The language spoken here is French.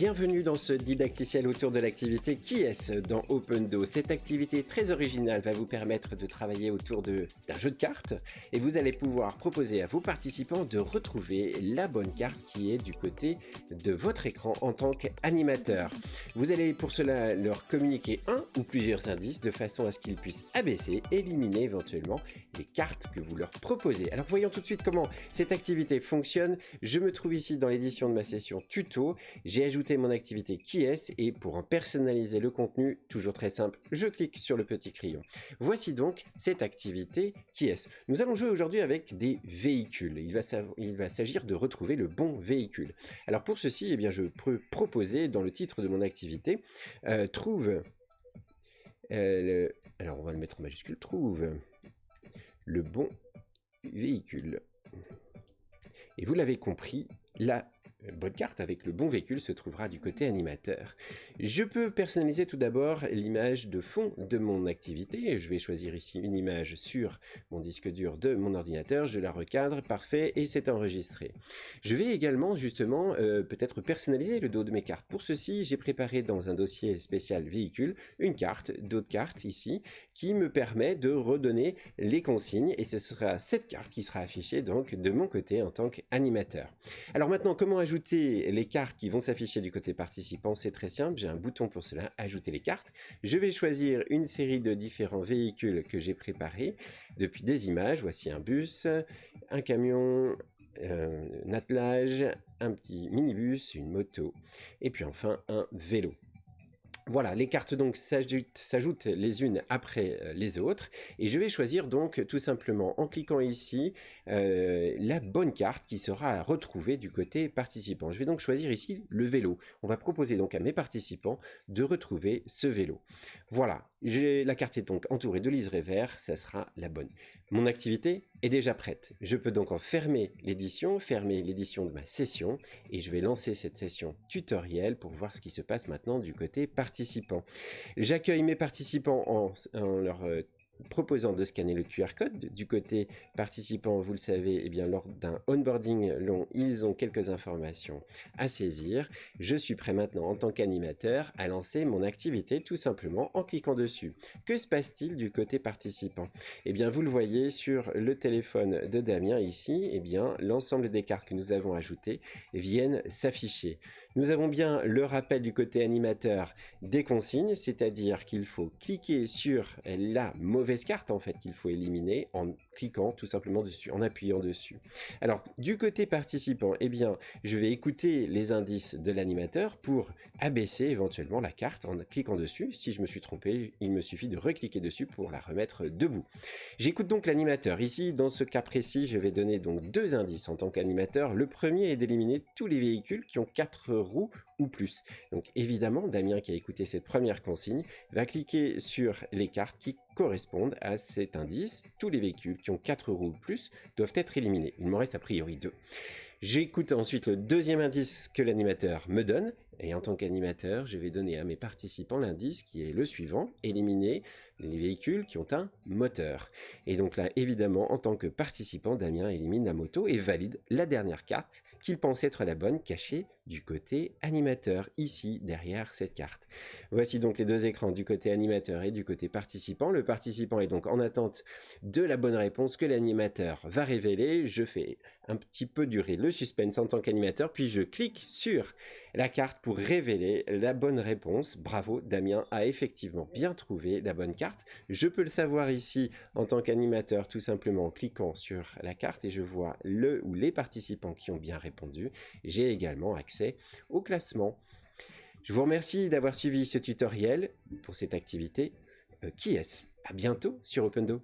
Bienvenue dans ce didacticiel autour de l'activité Qui est-ce dans Opendo. Cette activité très originale va vous permettre de travailler autour d'un jeu de cartes et vous allez pouvoir proposer à vos participants de retrouver la bonne carte qui est du côté de votre écran en tant qu'animateur. Vous allez pour cela leur communiquer un ou plusieurs indices de façon à ce qu'ils puissent abaisser, éliminer éventuellement les cartes que vous leur proposez. Alors voyons tout de suite comment cette activité fonctionne. Je me trouve ici dans l'édition de ma session tuto. J'ai ajouté mon activité Qui est-ce et pour en personnaliser le contenu, toujours très simple, je clique sur le petit crayon. Voici donc cette activité Qui est-ce. Nous allons jouer aujourd'hui avec des véhicules. Il va s'agir de retrouver le bon véhicule. Alors pour ceci, eh bien, je peux proposer dans le titre de mon activité trouve, alors on va le mettre en majuscule, trouve le bon véhicule. Et vous l'avez compris, la bonne carte avec le bon véhicule se trouvera du côté animateur. Je peux personnaliser tout d'abord l'image de fond de mon activité. Je vais choisir ici une image sur mon disque dur de mon ordinateur. Je la recadre, parfait, et c'est enregistré. Je vais également justement peut-être personnaliser le dos de mes cartes. Pour ceci, j'ai préparé dans un dossier spécial véhicule une carte, d'autres cartes ici, qui me permet de redonner les consignes et ce sera cette carte qui sera affichée donc de mon côté en tant qu'animateur. Alors maintenant, comment ajouter les cartes qui vont s'afficher du côté participant? C'est très simple, j'ai un bouton pour cela, ajouter les cartes. Je vais choisir une série de différents véhicules que j'ai préparés depuis des images. Voici un bus, un camion, un attelage, un petit minibus, une moto et puis enfin un vélo. Voilà, les cartes donc s'ajoutent les unes après les autres et je vais choisir donc tout simplement en cliquant ici la bonne carte qui sera à retrouver du côté participant. Je vais donc choisir ici le vélo. On va proposer donc à mes participants de retrouver ce vélo. Voilà, la carte est donc entourée de liseré vert, ça sera la bonne. Mon activité est déjà prête. Je peux donc en fermer l'édition de ma session et je vais lancer cette session tutoriel pour voir ce qui se passe maintenant du côté participant. J'accueille mes participants en leur proposant de scanner le QR code. Du côté participant, vous le savez, eh bien, lors d'un onboarding long, ils ont quelques informations à saisir. Je suis prêt maintenant en tant qu'animateur à lancer mon activité tout simplement en cliquant dessus. Que se passe-t-il du côté participant? Eh bien, vous le voyez sur le téléphone de Damien ici, eh bien, l'ensemble des cartes que nous avons ajoutées viennent s'afficher. Nous avons bien le rappel du côté animateur des consignes, c'est-à-dire qu'il faut cliquer sur la mauvaise carte en fait qu'il faut éliminer en cliquant tout simplement dessus, en appuyant dessus. Alors du côté participant, eh bien je vais écouter les indices de l'animateur pour abaisser éventuellement la carte en cliquant dessus. Si je me suis trompé, il me suffit de recliquer dessus pour la remettre debout. J'écoute donc l'animateur. Ici, dans ce cas précis, je vais donner donc deux indices en tant qu'animateur. Le premier est d'éliminer tous les véhicules qui ont 4 roues ou plus. Donc évidemment, Damien qui a écouté cette première consigne va cliquer sur les cartes qui correspondent à cet indice. Tous les véhicules qui ont 4 roues ou plus doivent être éliminés. Il m'en reste a priori 2. J'écoute ensuite le deuxième indice que l'animateur me donne et en tant qu'animateur, je vais donner à mes participants l'indice qui est le suivant, éliminer les véhicules qui ont un moteur. Et donc là, évidemment, en tant que participant, Damien élimine la moto et valide la dernière carte qu'il pense être la bonne, cachée du côté animateur, ici, derrière cette carte. Voici donc les deux écrans du côté animateur et du côté participant. Le participant est donc en attente de la bonne réponse que l'animateur va révéler. Je fais un petit peu durer le suspense en tant qu'animateur, puis je clique sur la carte pour révéler la bonne réponse. Bravo, Damien a effectivement bien trouvé la bonne carte. Je peux le savoir ici en tant qu'animateur tout simplement en cliquant sur la carte et je vois le ou les participants qui ont bien répondu. J'ai également accès au classement. Je vous remercie d'avoir suivi ce tutoriel pour cette activité Qui est-ce. À bientôt sur Opendo.